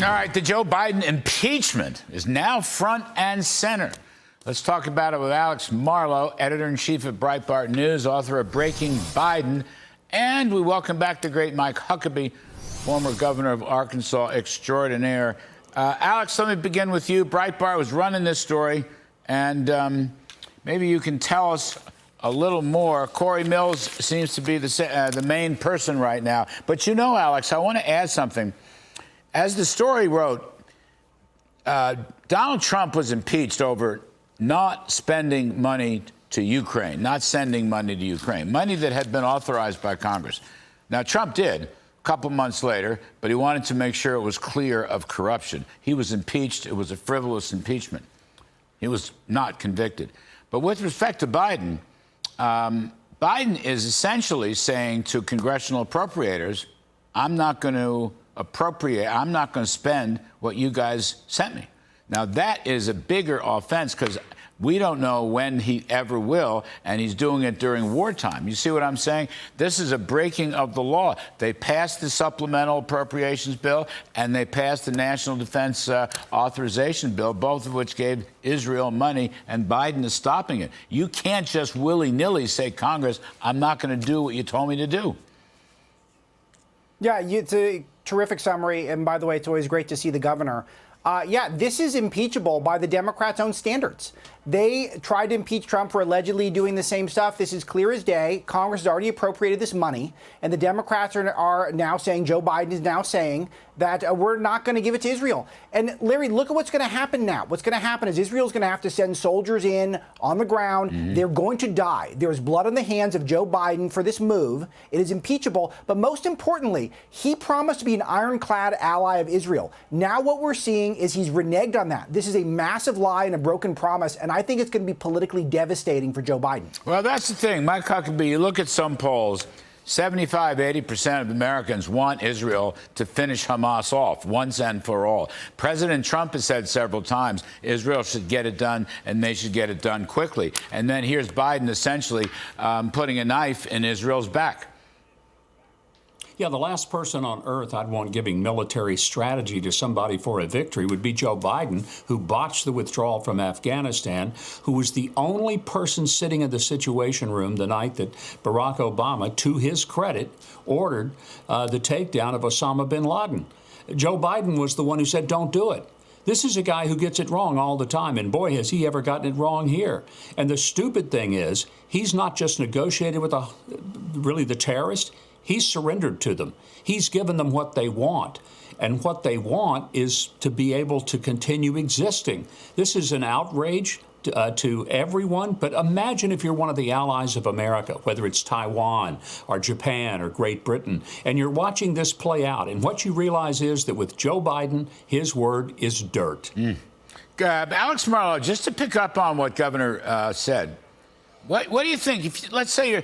All right, the Joe Biden impeachment is now front and center. Let's talk about it with Alex Marlow, editor-in-chief of Breitbart News, author of Breaking Biden. And we welcome back the great Mike Huckabee, former governor of Arkansas extraordinaire. Alex, let me begin with you. Breitbart was running this story, and maybe you can tell us a little more. Corey Mills seems to be the main person right now. But you know, Alex, I want to add something. As the story wrote, Donald Trump was impeached over not spending money to Ukraine, not sending money to Ukraine, money that had been authorized by Congress. Now, Trump did a couple months later, but he wanted to make sure it was clear of corruption. He was impeached. It was a frivolous impeachment. He was not convicted. But with respect to Biden, Biden is essentially saying to congressional appropriators, I'm not going to spend what you guys sent me. Now, that is a bigger offense because we don't know when he ever will, and he's doing it during wartime. You see what I'm saying? This is a breaking of the law. They passed the supplemental appropriations bill, and they passed the National Defense Authorization bill, both of which gave Israel money, and Biden is stopping it. You can't just willy-nilly say, Congress, I'm not going to do what you told me to do. Yeah, it's a terrific summary. And by the way, it's always great to see the governor. Yeah, this is impeachable by the Democrats' own standards. They tried to impeach Trump for allegedly doing the same stuff. This is clear as day. Congress has already appropriated this money, and the Democrats are now saying, Joe Biden is now saying that we're not going to give it to Israel. And Larry, look at what's going to happen now. What's going to happen is Israel's going to have to send soldiers in on the ground. Mm-hmm. They're going to die. There's blood on the hands of Joe Biden for this move. It is impeachable. But most importantly, he promised to be an ironclad ally of Israel. Now what we're seeing is he's reneged on that. This is a massive lie and a broken promise, and I think it's going to be politically devastating for Joe Biden. Well, that's the thing. Mike Huckabee, you look at some polls, 75, 80% of Americans want Israel to finish Hamas off once and for all. President Trump has said several times Israel should get it done, and they should get it done quickly. And then here's Biden essentially putting a knife in Israel's back. Yeah, the last person on earth I'd want giving military strategy to somebody for a victory would be Joe Biden, who botched the withdrawal from Afghanistan, who was the only person sitting in the Situation Room the night that Barack Obama, to his credit, ordered the takedown of Osama bin Laden. Joe Biden was the one who said, don't do it. This is a guy who gets it wrong all the time, and boy, has he ever gotten it wrong here. And the stupid thing is, he's not just negotiated with the terrorist. He's surrendered to them. He's given them what they want. And what they want is to be able to continue existing. This is an outrage to everyone. But imagine if you're one of the allies of America, whether it's Taiwan or Japan or Great Britain, and you're watching this play out. And what you realize is that with Joe Biden, his word is dirt. Alex Marlow, just to pick up on what Governor said, what do you think? Let's say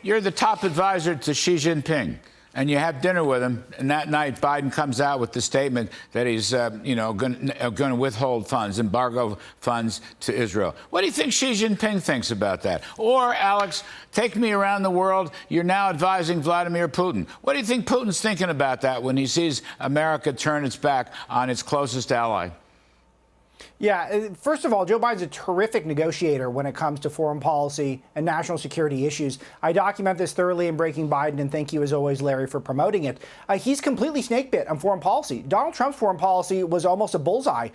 you're the top advisor to Xi Jinping, and you have dinner with him, and that night Biden comes out with the statement that he's, going to withhold funds, embargo funds to Israel. What do you think Xi Jinping thinks about that? Or, Alex, take me around the world. You're now advising Vladimir Putin. What do you think Putin's thinking about that when he sees America turn its back on its closest ally? Yeah, first of all, Joe Biden's a terrific negotiator when it comes to foreign policy and national security issues. I document this thoroughly in Breaking Biden, and thank you as always, Larry, for promoting it. He's completely snakebit on foreign policy. Donald Trump's foreign policy was almost a bullseye.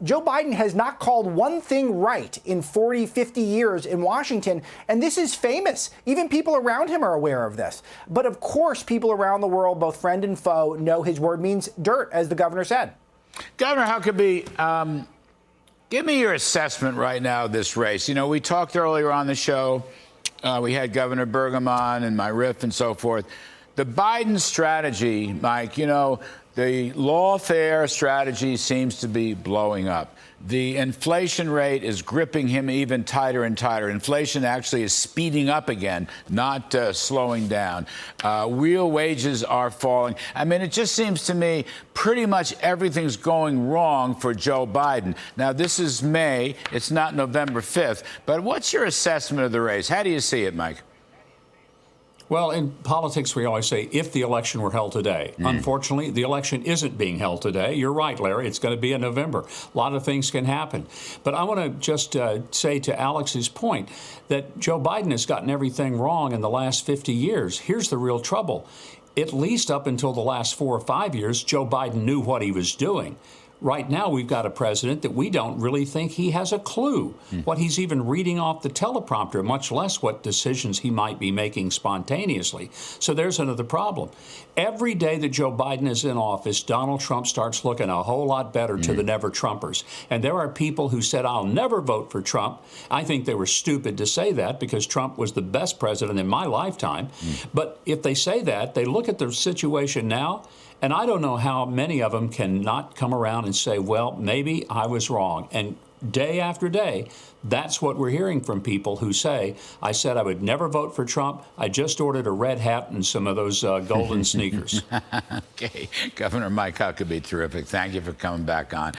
Joe Biden has not called one thing right in 40, 50 years in Washington, and this is famous. Even people around him are aware of this. But of course, people around the world, both friend and foe, know his word means dirt, as the governor said. Governor Huckabee, give me your assessment right now of this race. You know, we talked earlier on the show. We had Governor Burgum on and my riff and so forth. The Biden strategy, Mike, the lawfare strategy seems to be blowing up. The inflation rate is gripping him even tighter and tighter. Inflation actually is speeding up again, not slowing down. Real wages are falling. I mean, it just seems to me pretty much everything's going wrong for Joe Biden. Now, this is May. It's not November 5th. But what's your assessment of the race? How do you see it, Mike? Well, in politics, we always say, if the election were held today. Unfortunately, the election isn't being held today. You're right, Larry. It's going to be in November. A lot of things can happen. But I want to just say to Alex's point that Joe Biden has gotten everything wrong in the last 50 years. Here's the real trouble. At least up until the last 4 or 5 years, Joe Biden knew what he was doing. Right now, we've got a president that we don't really think he has a clue what he's even reading off the teleprompter, much less what decisions he might be making spontaneously. So there's another problem. Every day that Joe Biden is in office, Donald Trump starts looking a whole lot better to the never-Trumpers. And there are people who said, I'll never vote for Trump. I think they were stupid to say that because Trump was the best president in my lifetime. But if they say that, they look at the situation now, and I don't know how many of them can not come around and say, well, maybe I was wrong. And day after day, that's what we're hearing from people who say, I said I would never vote for Trump. I just ordered a red hat and some of those golden sneakers. Okay. Governor Mike Huckabee, terrific. Thank you for coming back on.